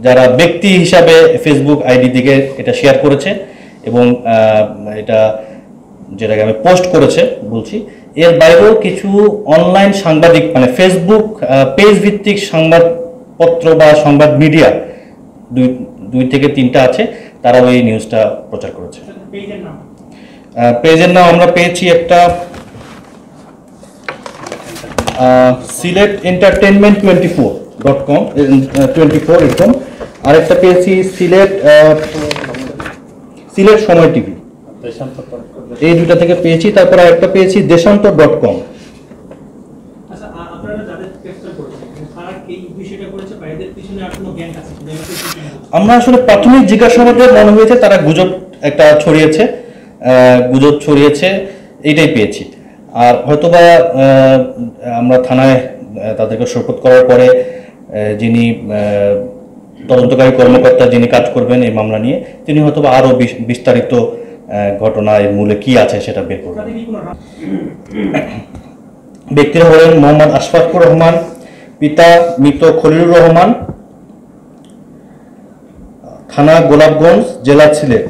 যারা ব্যক্তি হিসাবে ফেসবুক আইডি থেকে এটা শেয়ার করেছে এবং এটা যেটাকে আমি পোস্ট করেছে বলছি, এর বাইরেও কিছু অনলাইন সাংবাদিক মানে ফেসবুক পেজ ভিত্তিক সংবাদপত্র বা সংবাদ মিডিয়া দুই থেকে তিনটা আছে, তারাও এই নিউজটা প্রচার করেছে। পেজের নাম আমরা পেয়েছি একটা সিলেট এন্টারটেনমেন্ট 24.com 24 এরকম, আরেকটা পেয়েছি সিলেট সময় টিভি, এই দুইটা থেকে পেয়েছি। তারপর আরেকটা পেয়েছি দেশান্তর.com। আমরা আসলে প্রাথমিক জিজ্ঞাসাবাদে মনে হয়েছে তারা গুজব ছড়িয়েছে এইটাই পেয়েছি। আর হয়তোবা আমরা থানায় তাদেরকে শোকত করার পরে যিনি তদন্তকারী কর্মকর্তা যিনি কাজ করবেন এই মামলা নিয়ে, তিনি হয়তোবা আরো বিস্তারিত ঘটনা এর মূলে কি আছে সেটা বের করবেন। ব্যক্তিরা হলেন মোহাম্মদ আশফাকুর রহমান, পিতা মৃত খলিলুর রহমান, থানা গোলাপগঞ্জ, জেলা সিলেট।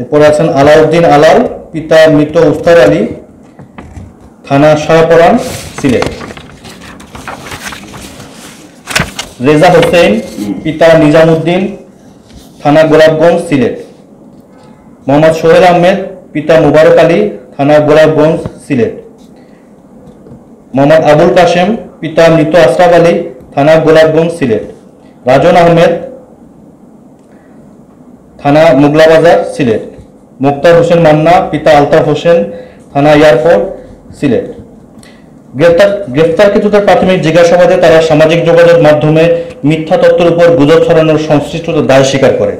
এরপরে আছেন আলাউদ্দিন আলাল, পিতা মৃত উস্তাদ আলী, থানা শাহপরান, সিলেট। রেজা হোসেন, পিতা নিজামুদ্দিন, থানা গোলাপগঞ্জ, সিলেট। মোহাম্মদ সোহেল আহমেদ, পিতা মুবারক আলী, থানা গোলাপগঞ্জ, সিলেট। মোহাম্মদ আবুল কাশেম, পিতা মৃত আশরাফ আলী, থানা গোলাপগঞ্জ, সিলেট। রাজন আহমেদ, থানা মুগলাবাজার, সিলেট। মুক্তার হোসেন মান্না, পিতা আলতাফ হোসেন, থানা এয়ারপোর্ট, সিলেট। গ্রেফতারকৃতদের প্রাথমিক জিজ্ঞাসাবাদে তারা সামাজিক যোগাযোগ মাধ্যমে মিথ্যা তথ্যের উপর গুজব ছড়ানোর সংশ্লিষ্টতার দায় স্বীকার করে,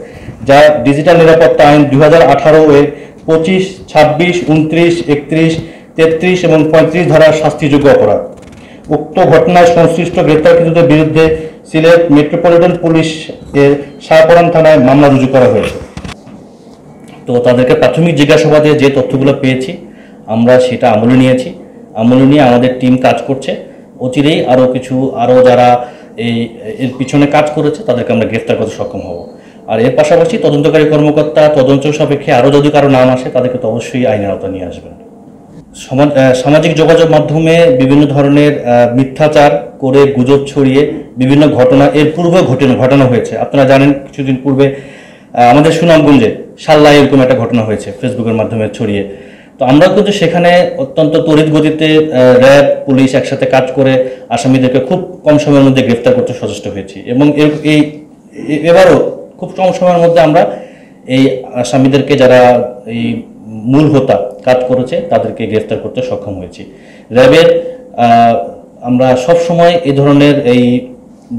যা ডিজিটাল নিরাপত্তা আইন 2018 এর 25, 26, 29, 31, 33 এবং 35 ধারার শাস্তিযোগ্য অপরাধ। উক্ত ঘটনায় সংশ্লিষ্ট গ্রেফতারকৃতদের বিরুদ্ধে সিলেট মেট্রোপলিটন পুলিশ এর শাহপরান থানায় মামলা রুজু করা হয়েছে। তো তাদেরকে প্রাথমিক জিজ্ঞাসাবাদে যে তথ্যগুলো পেয়েছি আমরা সেটা আমলে নিয়েছি। আমলে নিয়ে আমাদের টিম কাজ করছে। অচিরেই আরও যারা এর পিছনে কাজ করেছে তাদেরকে আমরা গ্রেফতার করতে সক্ষম হব। আর এর পাশাপাশি তদন্তকারী কর্মকর্তা তদন্ত সাপেক্ষে আরও যদি কারো নাম আসে তাদেরকে তো অবশ্যই আইনের আওতায় নিয়ে আসবেন। সামাজিক যোগাযোগ মাধ্যমে বিভিন্ন ধরনের মিথ্যাচার করে গুজব ছড়িয়ে বিভিন্ন ঘটনা এর পূর্বে ঘটানো হয়েছে। আপনারা জানেন কিছুদিন পূর্বে আমাদের সুনামগঞ্জে সাল্লায় এরকম একটা ঘটনা হয়েছে ফেসবুকের মাধ্যমে ছড়িয়ে। তো আমরা কিন্তু সেখানে অত্যন্ত তড়িৎ গতিতে র্যাব পুলিশ একসাথে কাজ করে আসামিদেরকে খুব কম সময়ের মধ্যে গ্রেফতার করতে সচেষ্ট হয়েছি এবং এবারও খুব কম সময়ের মধ্যে আমরা এই আসামিদেরকে যারা এই মূল হোতা কাজ করেছে তাদেরকে গ্রেফতার করতে সক্ষম হয়েছি। র্যাবের আমরা সব সময় এই ধরনের এই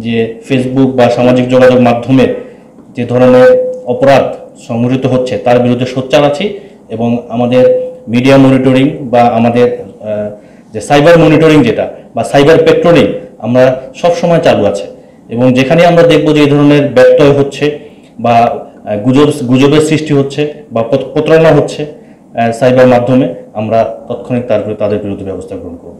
যে ফেসবুক বা সামাজিক যোগাযোগ মাধ্যমে যে ধরনের অপরাধ সংঘটিত হচ্ছে তার বিরুদ্ধে সোচ্চার আছি এবং আমাদের মিডিয়া মনিটরিং বা আমাদের যে সাইবার মনিটরিং যেটা বা সাইবার পেট্রোলিং আমরা সব সময় চালু আছে এবং যেখানে আমরা দেখব যে এই ধরনের ব্যত্যয় হচ্ছে বা গুজবের সৃষ্টি হচ্ছে বা প্রতারণা হচ্ছে সাইবার মাধ্যমে, আমরা তৎক্ষণিক তাদের বিরুদ্ধে ব্যবস্থা গ্রহণ করব।